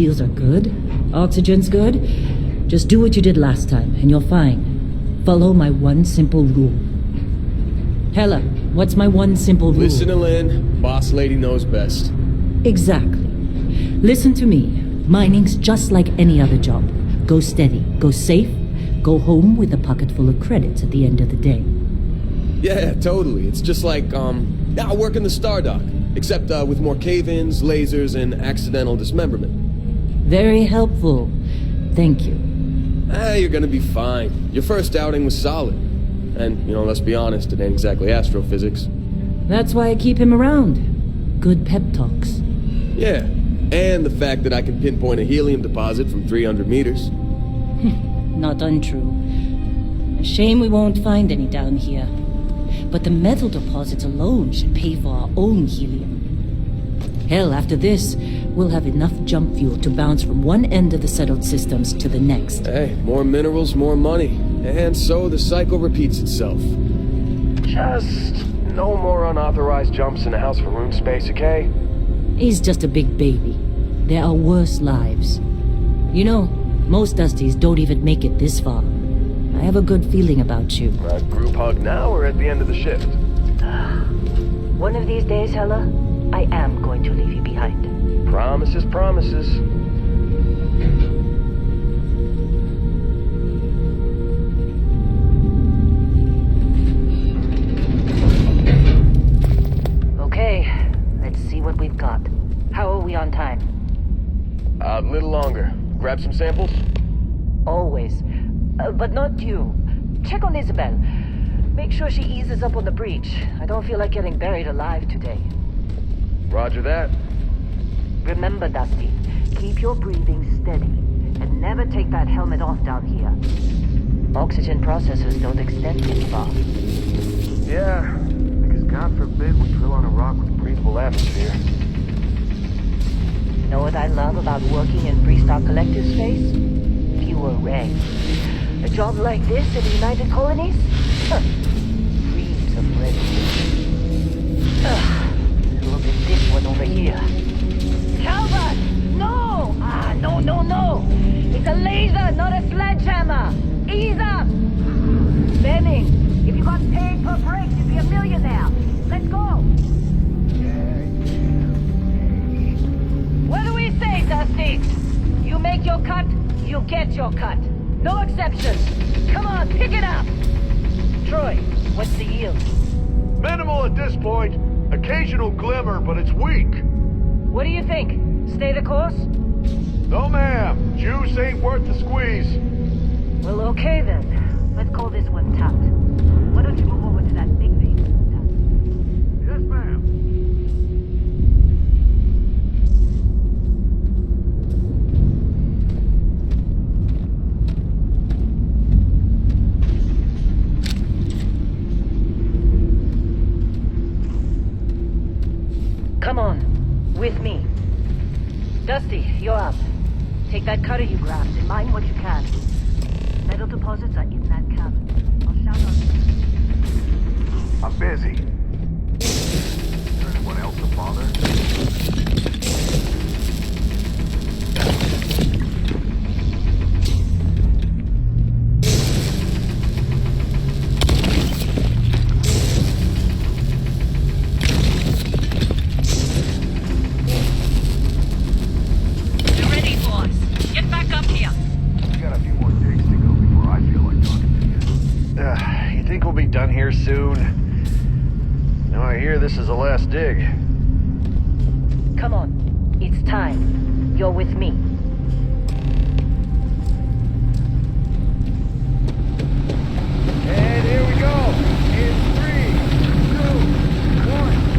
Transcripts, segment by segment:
seals are good. Oxygen's good. Just do what you did last time, and you're fine. Follow my one simple rule. Hella, what's my one simple rule? Listen to Lynn. Boss lady knows best. Exactly. Listen to me. Mining's just like any other job. Go steady, go safe, go home with a pocket full of credits at the end of the day. Yeah, totally. It's just like, working the Stardock. Except, with more cave-ins, lasers, and accidental dismemberment. Very helpful. Thank you. You're gonna be fine. Your first outing was solid. And, let's be honest, it ain't exactly astrophysics. That's why I keep him around. Good pep talks. Yeah, and the fact that I can pinpoint a helium deposit from 300 meters. Not untrue. A shame we won't find any down here. But the metal deposits alone should pay for our own helium. Hell, after this, we'll have enough jump fuel to bounce from one end of the settled systems to the next. Hey, more minerals, more money. And so the cycle repeats itself. Just no more unauthorized jumps in the house for room space, okay? He's just a big baby. There are worse lives. Most Dusties don't even make it this far. I have a good feeling about you. A group hug now or at the end of the shift? One of these days, Hella, I am going to leave you behind. Promises, promises. Okay, let's see what we've got. How are we on time? A little longer. Grab some samples? Always. But not you. Check on Isabel. Make sure she eases up on the breach. I don't feel like getting buried alive today. Roger that. Remember, Dusty, keep your breathing steady. And never take that helmet off down here. Oxygen processors don't extend too far. Yeah, because God forbid we drill on a rock with breathable atmosphere. Know what I love about working in Freestock Collective space? Fewer regs. A job like this in the United Colonies? Dreams of revenue. Look at this one over here. Calvert! No! No! It's a laser, not a sledgehammer! Ease up! Benning, if you got paid per break, you'd be a millionaire. Let's go! What do we say, Dusty? You make your cut, you get your cut. No exceptions. Come on, pick it up. Troy, what's the yield? Minimal at this point. Occasional glimmer, but it's weak. What do you think? Stay the course? No, ma'am. Juice ain't worth the squeeze. Well, okay then. Let's call this one tapped. Why don't you move over to that big thing? Yes, ma'am. Come on, with me. Dusty, you're up. Take that cutter you grabbed and mine what you can. Metal deposits are in that cabin. I'll shout out. I'm busy. Is there anyone else to bother? Done here soon. Now I hear this is the last dig. Come on. It's time. You're with me. And here we go. In 3, 2, 1.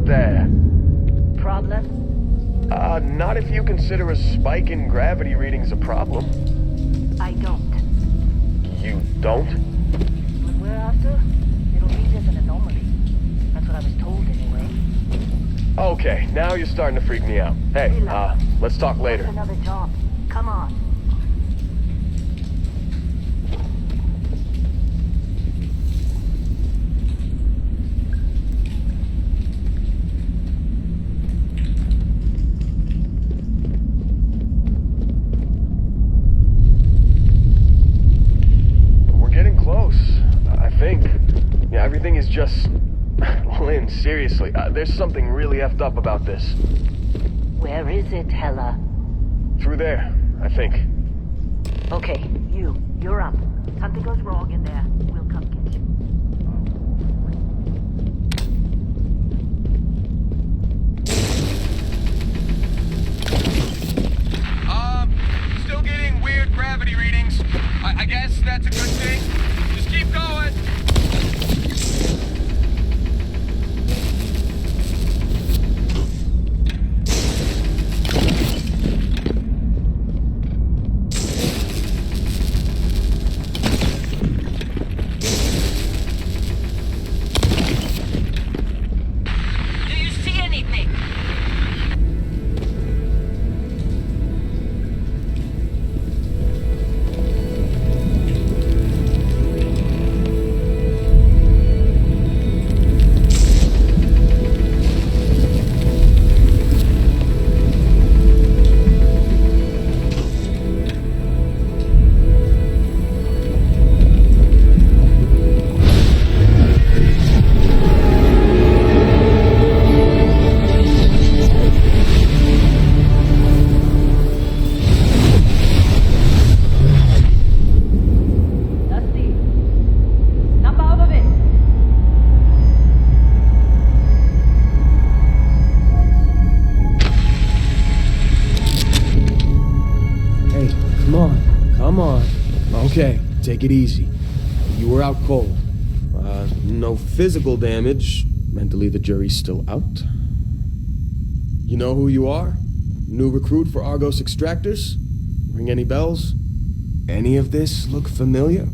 there. Problem? Not if you consider a spike in gravity readings a problem. I don't. You don't? What we're after, it'll read as an anomaly. That's what I was told anyway. Okay, now you're starting to freak me out. Hey, let's talk later. That's another job. Come on. We're getting close, I think. Yeah, everything is just... Lynn, seriously, there's something really effed up about this. Where is it, Hella? Through there, I think. Okay, you're up. Something goes wrong in there. We'll come get you. Still getting weird gravity readings. I guess that's a good thing. Just keep going. Do you see anything? Dusty, snap out of it. Hey, come on. Okay, take it easy. You were out cold. No physical damage. Mentally, the jury's still out. You know who you are? New recruit for Argos Extractors? Ring any bells? Any of this look familiar?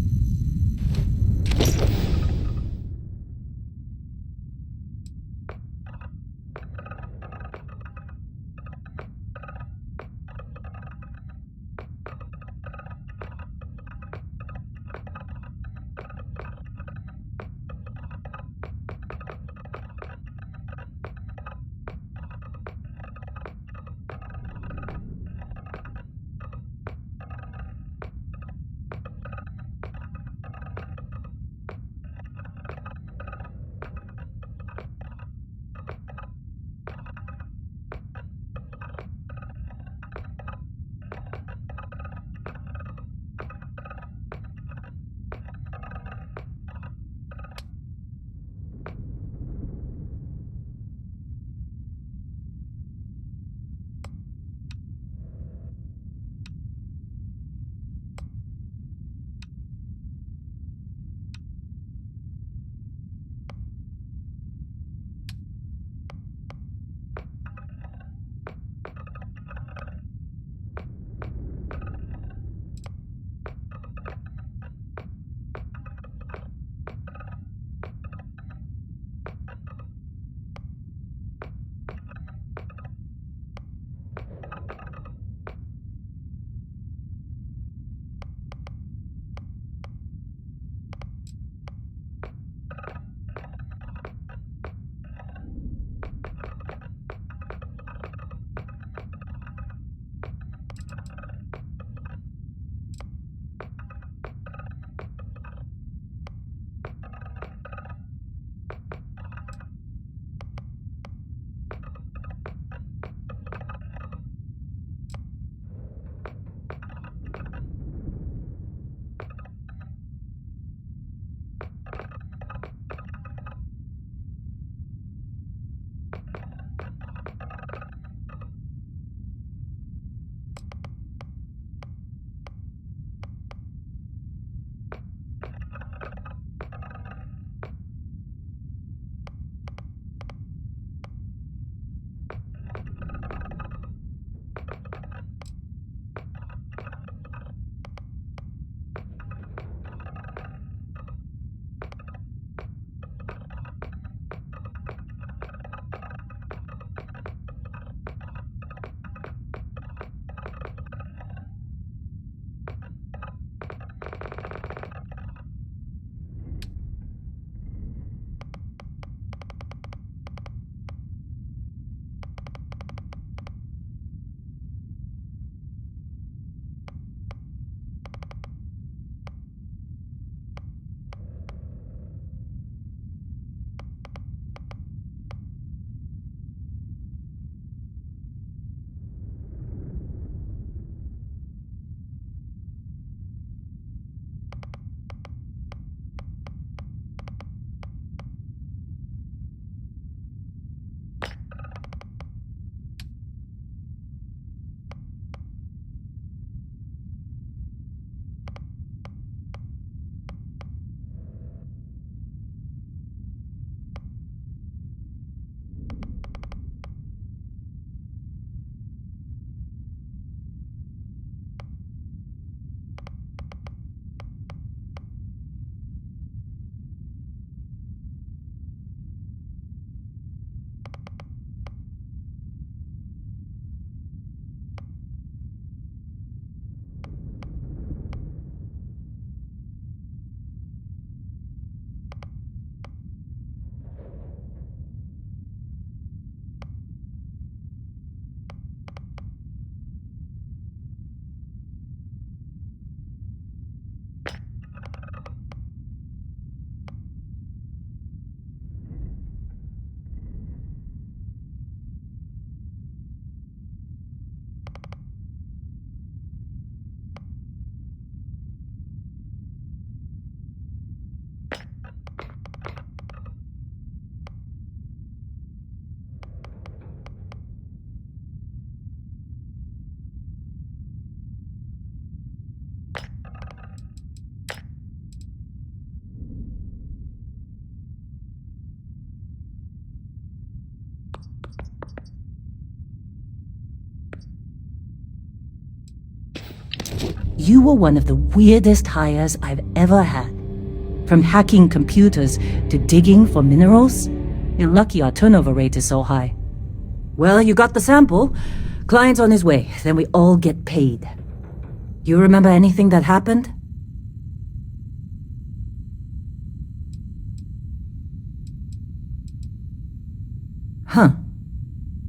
You were one of the weirdest hires I've ever had. From hacking computers to digging for minerals. You're lucky our turnover rate is so high. Well, you got the sample. Client's on his way, then we all get paid. Do you remember anything that happened? Huh.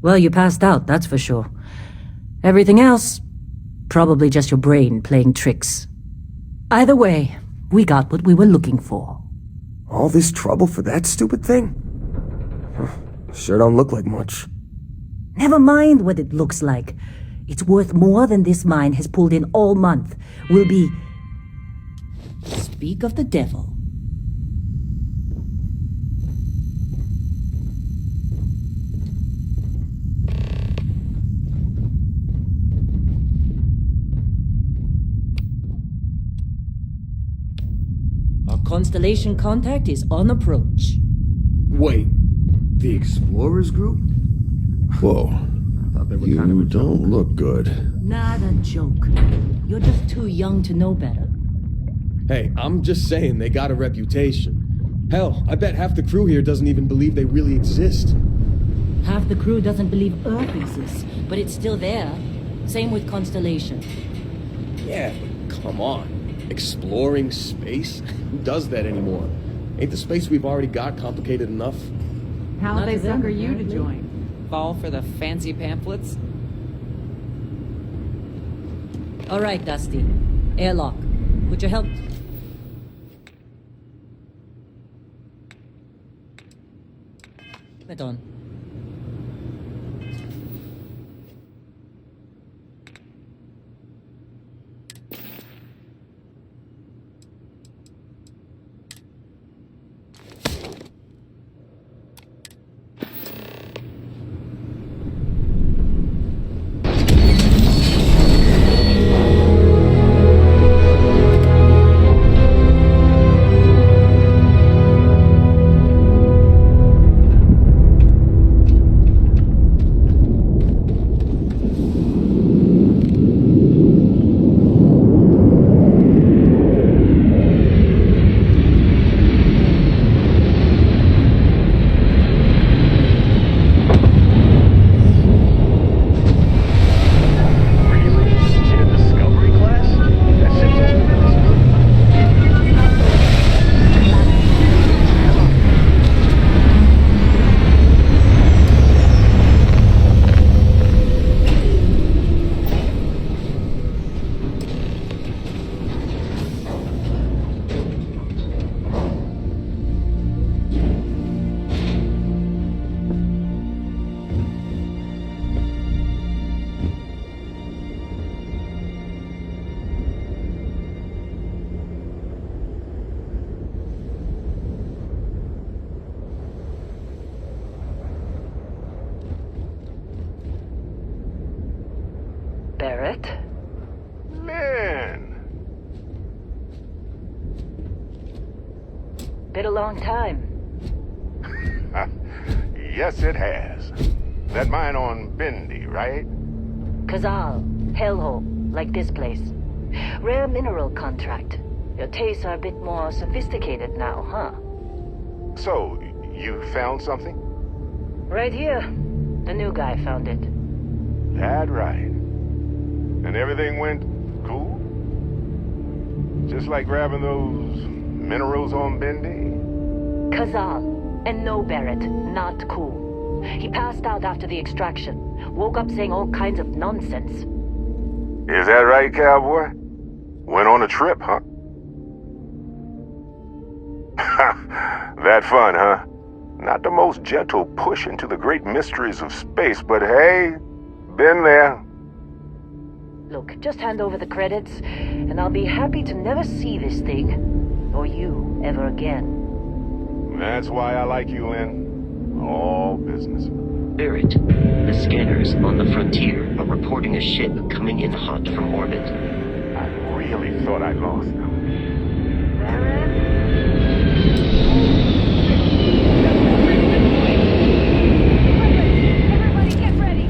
Well, you passed out, that's for sure. Everything else, probably just your brain playing tricks. Either way, we got what we were looking for. All this trouble for that stupid thing? Sure don't look like much. Never mind what it looks like. It's worth more than this mine has pulled in all month. We'll be... Speak of the devil. Our constellation contact is on approach. Wait, the Explorers group? Whoa. Thought they were You kind of a don't joke. look good. Not a joke. You're just too young to know better. Hey, I'm just saying they got a reputation. Hell, I bet half the crew here doesn't even believe they really exist. Half the crew doesn't believe Earth exists, but it's still there. Same with Constellation. Yeah, but come on. Exploring space? Who does that anymore? Ain't the space we've already got complicated enough? How Not they to them, sucker you to apparently. join? Fall for the fancy pamphlets? All right, Dusty. Airlock. Put your help. It on. Barrett? Man, Been a long time. yes it has. That mine on Bendy, right? Kazal, hellhole, like this place. Rare mineral contract. Your tastes are a bit more sophisticated now, huh? So, you found something? Right here. The new guy found it. That right. And everything went cool? Just like grabbing those minerals on Bendy? Kazal, and no Barrett, not cool. He passed out after the extraction. Woke up saying all kinds of nonsense. Is that right, cowboy? Went on a trip, huh? That fun, huh? Not the most gentle push into the great mysteries of space, but hey, been there. Look, just hand over the credits, and I'll be happy to never see this thing, or you, ever again. That's why I like you, Lynn. All business. Barrett, the scanners on the frontier are reporting a ship coming in hot from orbit. I really thought I lost them. Everybody get ready!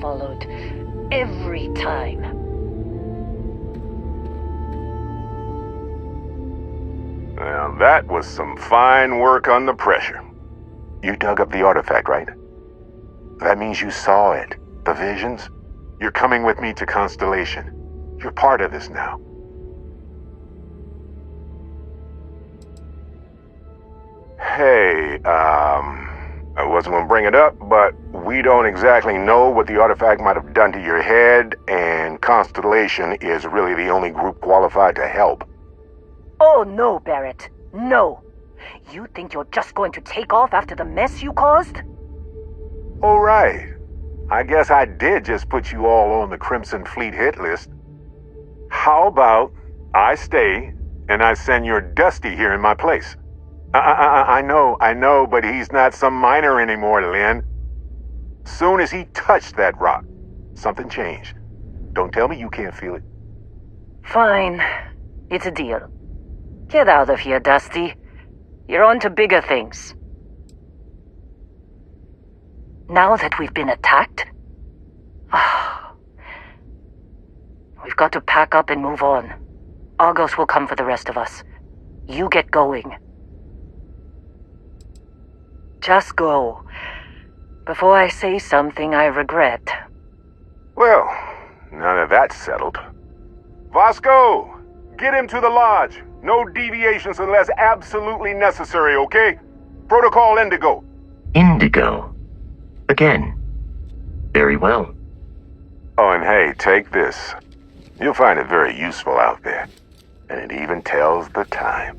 followed. Every time. Well, that was some fine work under pressure. You dug up the artifact, right? That means you saw it. The visions? You're coming with me to Constellation. You're part of this now. Hey, I wasn't gonna bring it up, but we don't exactly know what the artifact might have done to your head, and Constellation is really the only group qualified to help. Oh no, Barrett. No. You think you're just going to take off after the mess you caused? All right. I guess I did just put you all on the Crimson Fleet hit list. How about I stay and I send your Dusty here in my place? I know, but he's not some miner anymore, Lynn. Soon as he touched that rock, something changed. Don't tell me you can't feel it. Fine. It's a deal. Get out of here, Dusty. You're on to bigger things. Now that we've been attacked, we've got to pack up and move on. Argos will come for the rest of us. You get going. Just go. Before I say something I regret. Well, now that that's settled. Vasco, get him to the lodge. No deviations unless absolutely necessary, okay? Protocol Indigo. Indigo. Again. Very well. Oh, and hey, take this. You'll find it very useful out there. And it even tells the time.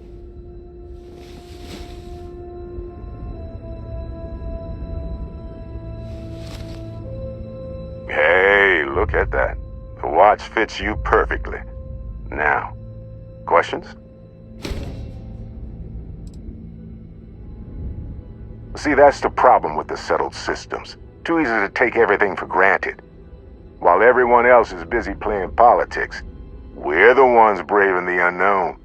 Hey, look at that. The watch fits you perfectly. Now, questions? See, that's the problem with the settled systems. Too easy to take everything for granted. While everyone else is busy playing politics, we're the ones braving the unknown,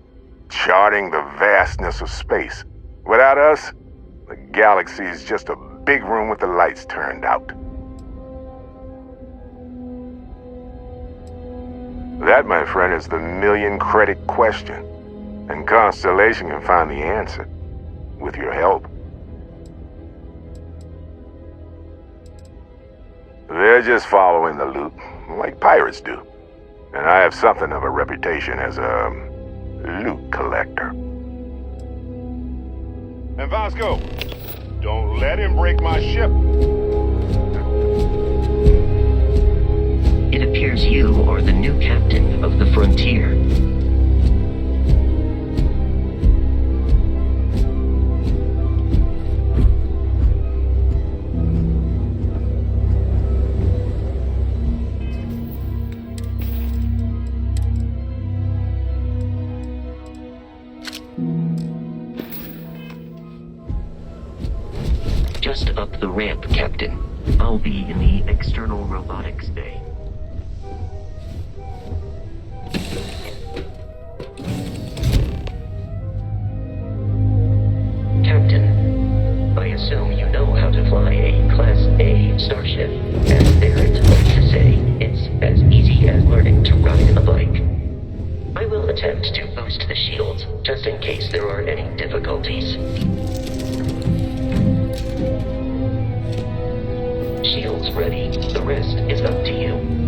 charting the vastness of space. Without us, the galaxy is just a big room with the lights turned out. That, my friend, is the million-credit question. And Constellation can find the answer. With your help. They're just following the loot, like pirates do. And I have something of a reputation as a loot collector. And Vasco, don't let him break my ship. It appears you are the new captain of the Frontier. Just up the ramp, Captain. I'll be in the external robotics bay. Captain, I assume you know how to fly a Class A starship. As Barrett likes to say, it's as easy as learning to ride a bike. I will attempt to boost the shields, just in case there are any difficulties. Shields ready. The rest is up to you.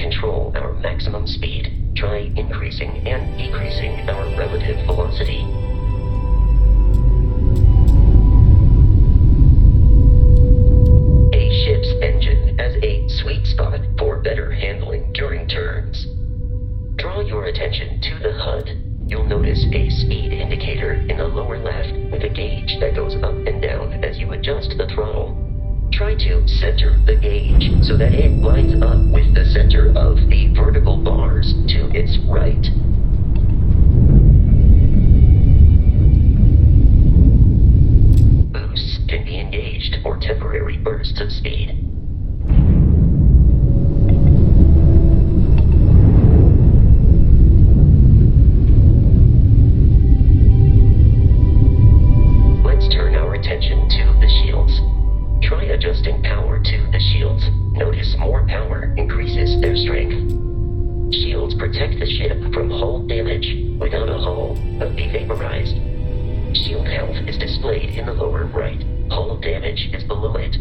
control our maximum speed, try increasing and decreasing our relative velocity. A ship's engine has a sweet spot for better handling during turns. Draw your attention to the HUD. You'll notice a speed indicator in the lower left with a gauge that goes up and down as you adjust the throttle. Try to center the gauge so that it lines up with the center of the vertical bars to its right. Boosts can be engaged for temporary bursts of speed. Let's turn our attention to the shields. Try adjusting power to the shields. Notice more power increases their strength. Shields protect the ship from hull damage. Without a hull, it'll be vaporized. Shield health is displayed in the lower right. Hull damage is below it.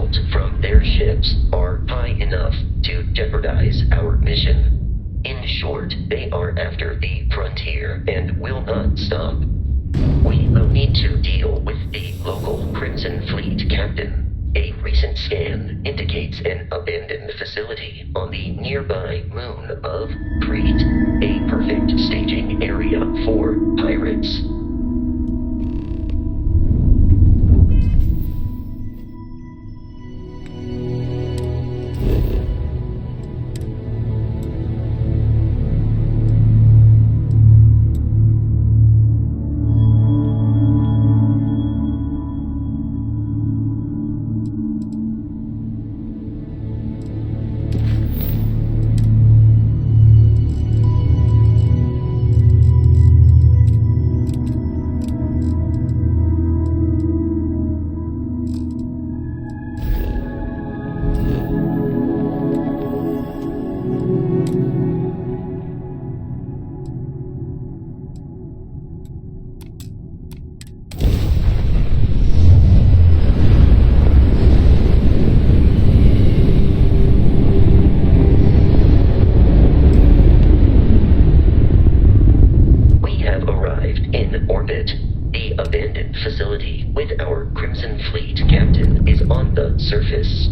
out from their ships are high enough to jeopardize our mission. In short, they are after the frontier and will not stop. We will need to deal with the local Crimson Fleet captain. A recent scan indicates an abandoned facility on the nearby moon of Crete, a perfect staging area for pirates. Facility with our Crimson Fleet captain is on the surface.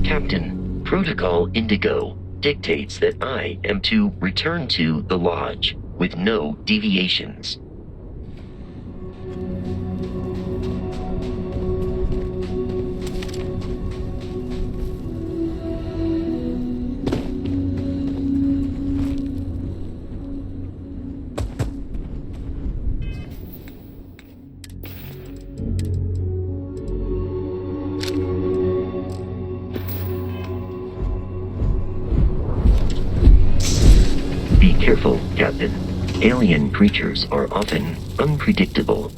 Captain, Protocol Indigo dictates that I am to return to the Lodge with no deviations. Be careful, Captain. Alien creatures are often unpredictable.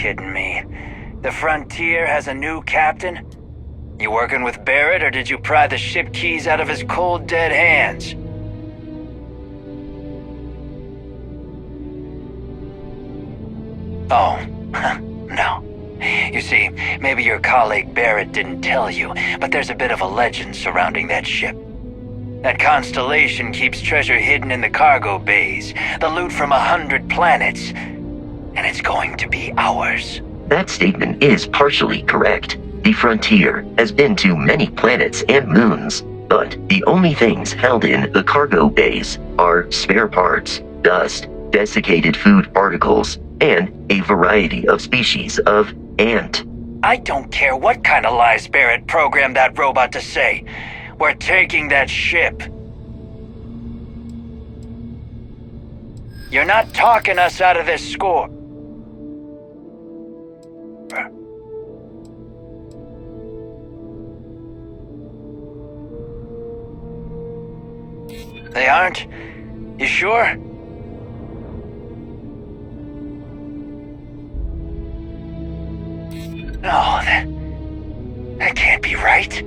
kidding me? The Frontier has a new captain? You working with Barrett, or did you pry the ship keys out of his cold, dead hands? Oh, no. You see, maybe your colleague Barrett didn't tell you, but there's a bit of a legend surrounding that ship. That constellation keeps treasure hidden in the cargo bays, the loot from 100 planets, and it's going to be ours. That statement is partially correct. The Frontier has been to many planets and moons, but the only things held in the cargo bays are spare parts, dust, desiccated food particles, and a variety of species of ant. I don't care what kind of lies Barrett programmed that robot to say. We're taking that ship. You're not talking us out of this score. They aren't? You sure? No, that can't be right.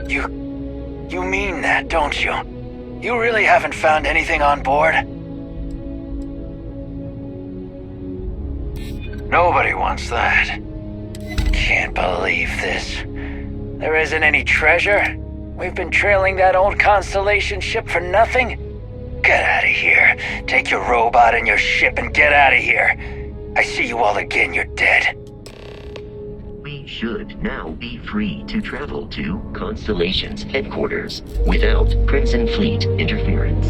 You mean that, don't you? You really haven't found anything on board? Nobody wants that. Can't believe this. There isn't any treasure? We've been trailing that old Constellation ship for nothing? Get out of here. Take your robot and your ship and get out of here. I see you all again, you're dead. We should now be free to travel to Constellation's headquarters without Crimson Fleet interference.